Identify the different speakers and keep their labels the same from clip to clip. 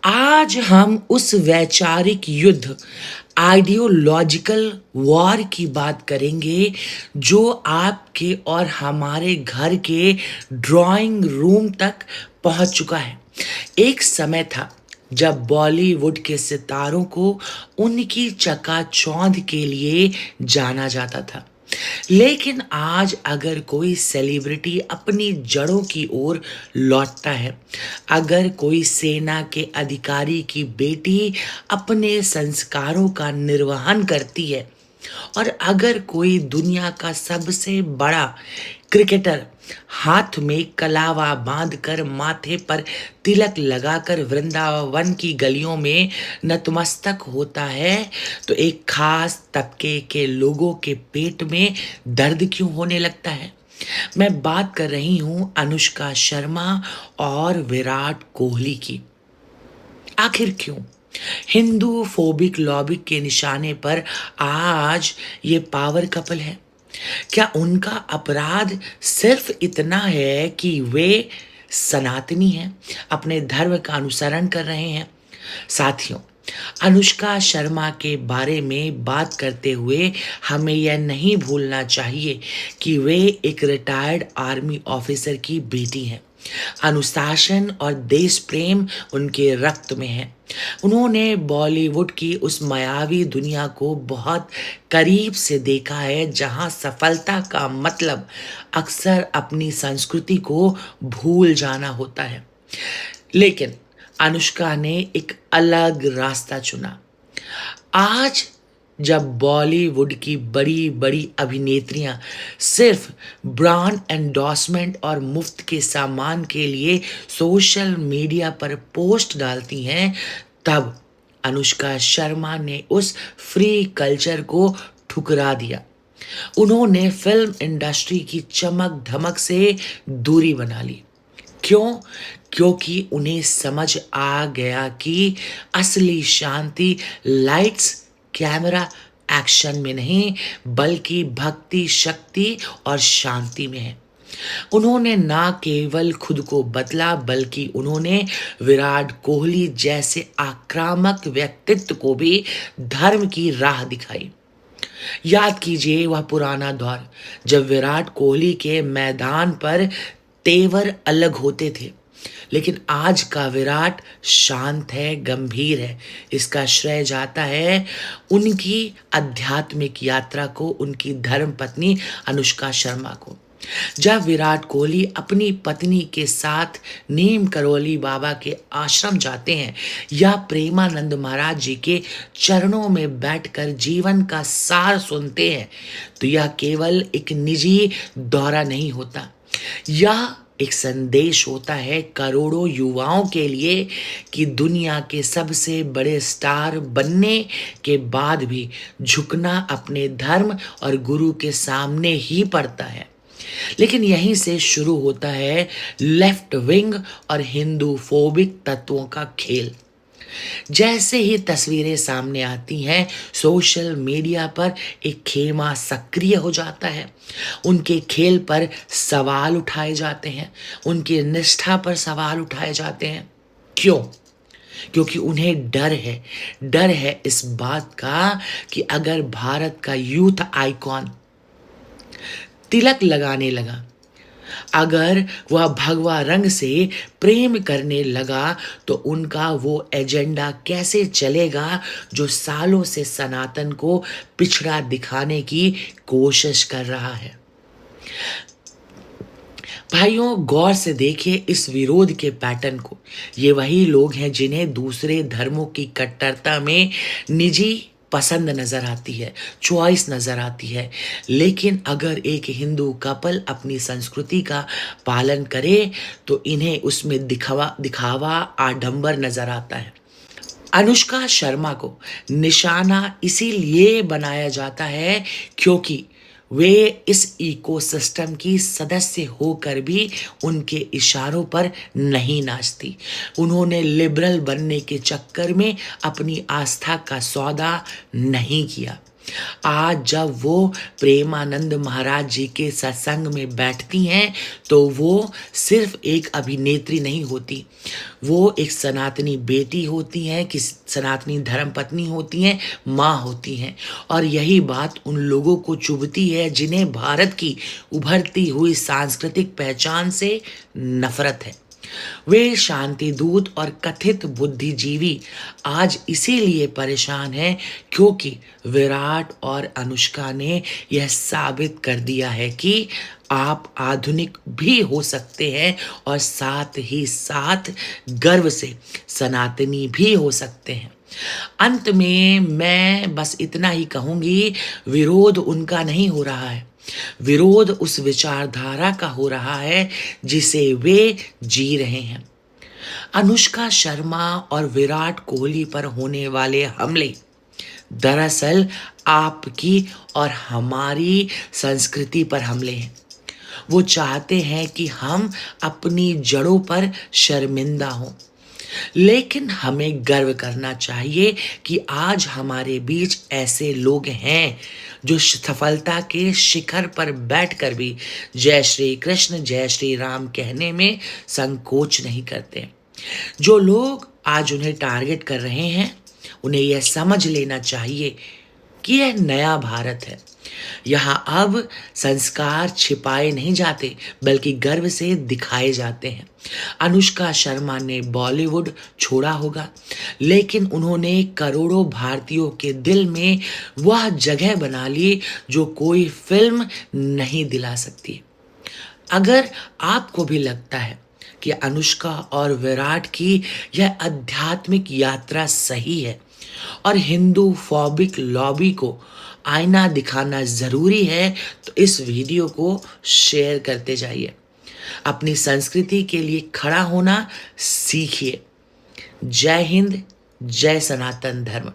Speaker 1: आज हम उस वैचारिक युद्ध आइडियोलॉजिकल वॉर की बात करेंगे जो आपके और हमारे घर के ड्राइंग रूम तक पहुंच चुका है। एक समय था जब बॉलीवुड के सितारों को उनकी चकाचौंध के लिए जाना जाता था। लेकिन आज अगर कोई सेलिब्रिटी अपनी जड़ों की ओर लौटता है, अगर कोई सेना के अधिकारी की बेटी अपने संस्कारों का निर्वहन करती है, और अगर कोई दुनिया का सबसे बड़ा क्रिकेटर हाथ में कलावा बांधकर माथे पर तिलक लगाकर वृंदावन की गलियों में नतमस्तक होता है, तो एक खास तबके के लोगों के पेट में दर्द क्यों होने लगता है? मैं बात कर रही हूं अनुष्का शर्मा और विराट कोहली की। आखिर क्यों हिंदू फोबिक लॉबी के निशाने पर आज ये पावर कपल है? क्या उनका अपराध सिर्फ इतना है कि वे सनातनी हैं, अपने धर्म का अनुसरण कर रहे हैं? साथियों, अनुष्का शर्मा के बारे में बात करते हुए हमें यह नहीं भूलना चाहिए कि वे एक रिटायर्ड आर्मी ऑफिसर की बेटी हैं। अनुशासन और देश प्रेम उनके रक्त में है। उन्होंने बॉलीवुड की उस मायावी दुनिया को बहुत करीब से देखा है जहां सफलता का मतलब अक्सर अपनी संस्कृति को भूल जाना होता है। लेकिन अनुष्का ने एक अलग रास्ता चुना। आज जब बॉलीवुड की बड़ी बड़ी अभिनेत्रियां सिर्फ ब्रांड एंडोर्समेंट और मुफ्त के सामान के लिए सोशल मीडिया पर पोस्ट डालती हैं, तब अनुष्का शर्मा ने उस फ्री कल्चर को ठुकरा दिया। उन्होंने फिल्म इंडस्ट्री की चमक धमक से दूरी बना ली। क्यों? क्योंकि उन्हें समझ आ गया कि असली शांति लाइट्स, कैमरा, एक्शन में नहीं, बल्कि भक्ति, शक्ति और शांति में है। उन्होंने ना केवल खुद को बदला, बल्कि उन्होंने विराट कोहली जैसे आक्रामक व्यक्तित्व को भी धर्म की राह दिखाई। याद कीजिए वह पुराना दौर जब विराट कोहली के मैदान पर तेवर अलग होते थे, लेकिन आज का विराट शांत है, गंभीर है। इसका श्रेय जाता है उनकी आध्यात्मिक यात्रा को, उनकी धर्म पत्नी अनुष्का शर्मा को। जब विराट कोहली अपनी पत्नी के साथ नीम करोली बाबा के आश्रम जाते हैं या प्रेमानंद महाराज जी के चरणों में बैठकर जीवन का सार सुनते हैं, तो यह केवल एक निजी दौरा नहीं होता, यह एक संदेश होता है करोड़ों युवाओं के लिए कि दुनिया के सबसे बड़े स्टार बनने के बाद भी झुकना अपने धर्म और गुरु के सामने ही पड़ता है। लेकिन यहीं से शुरू होता है लेफ्ट विंग और हिंदू फोबिक तत्वों का खेल। जैसे ही तस्वीरें सामने आती हैं, सोशल मीडिया पर एक खेमा सक्रिय हो जाता है। उनके खेल पर सवाल उठाए जाते हैं, उनकी निष्ठा पर सवाल उठाए जाते हैं। क्यों? क्योंकि उन्हें डर है इस बात का कि अगर भारत का यूथ आइकॉन तिलक लगाने लगा, अगर वह भगवा रंग से प्रेम करने लगा, तो उनका वो एजेंडा कैसे चलेगा जो सालों से सनातन को पिछड़ा दिखाने की कोशिश कर रहा है। भाइयों, गौर से देखिए इस विरोध के पैटर्न को। ये वही लोग हैं जिन्हें दूसरे धर्मों की कट्टरता में निजी पसंद नजर आती है, चॉइस नजर आती है। लेकिन अगर एक हिंदू कपल अपनी संस्कृति का पालन करे तो इन्हें उसमें दिखावा आडंबर नजर आता है। अनुष्का शर्मा को निशाना इसीलिए बनाया जाता है क्योंकि वे इस इकोसिस्टम की सदस्य होकर भी उनके इशारों पर नहीं नाचती। उन्होंने लिबरल बनने के चक्कर में अपनी आस्था का सौदा नहीं किया। आज जब वो प्रेमानंद महाराज जी के सत्संग में बैठती हैं तो वो सिर्फ एक अभिनेत्री नहीं होती, वो एक सनातनी बेटी होती हैं, कि सनातनी धर्मपत्नी होती हैं, माँ होती हैं। और यही बात उन लोगों को चुभती है जिन्हें भारत की उभरती हुई सांस्कृतिक पहचान से नफरत है। वे शांति दूत और कथित बुद्धिजीवी आज इसीलिए परेशान हैं क्योंकि विराट और अनुष्का ने यह साबित कर दिया है कि आप आधुनिक भी हो सकते हैं और साथ ही साथ गर्व से सनातनी भी हो सकते हैं। अंत में मैं बस इतना ही कहूंगी, विरोध उनका नहीं हो रहा है, विरोध उस विचारधारा का हो रहा है जिसे वे जी रहे हैं। अनुष्का शर्मा और विराट कोहली पर होने वाले हमले दरअसल आपकी और हमारी संस्कृति पर हमले हैं। वो चाहते हैं कि हम अपनी जड़ों पर शर्मिंदा हों, लेकिन हमें गर्व करना चाहिए कि आज हमारे बीच ऐसे लोग हैं जो सफलता के शिखर पर बैठकर भी जय श्री कृष्ण जय श्री राम कहने में संकोच नहीं करते। जो लोग आज उन्हें टारगेट कर रहे हैं, उन्हें यह समझ लेना चाहिए कि यह नया भारत है। यहाँ अब संस्कार छिपाए नहीं जाते बल्कि गर्व से दिखाए जाते हैं। अनुष्का शर्मा ने बॉलीवुड छोड़ा होगा, लेकिन उन्होंने करोड़ों भारतीयों के दिल में वह जगह बना ली जो कोई फिल्म नहीं दिला सकती। अगर आपको भी लगता है कि अनुष्का और विराट की यह आध्यात्मिक यात्रा सही है और हिंदू फॉबिक लॉबी को आईना दिखाना जरूरी है, तो इस वीडियो को शेयर करते जाइए। अपनी संस्कृति के लिए खड़ा होना सीखिए। जय हिंद, जय सनातन धर्म।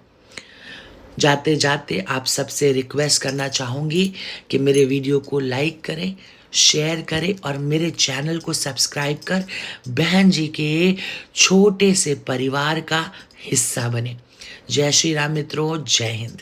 Speaker 1: जाते जाते आप सबसे रिक्वेस्ट करना चाहूँगी कि मेरे वीडियो को लाइक करें, शेयर करें और मेरे चैनल को सब्सक्राइब कर बहन जी के छोटे से परिवार का हिस्सा बने। जय श्री राम मित्रों, जय हिंद।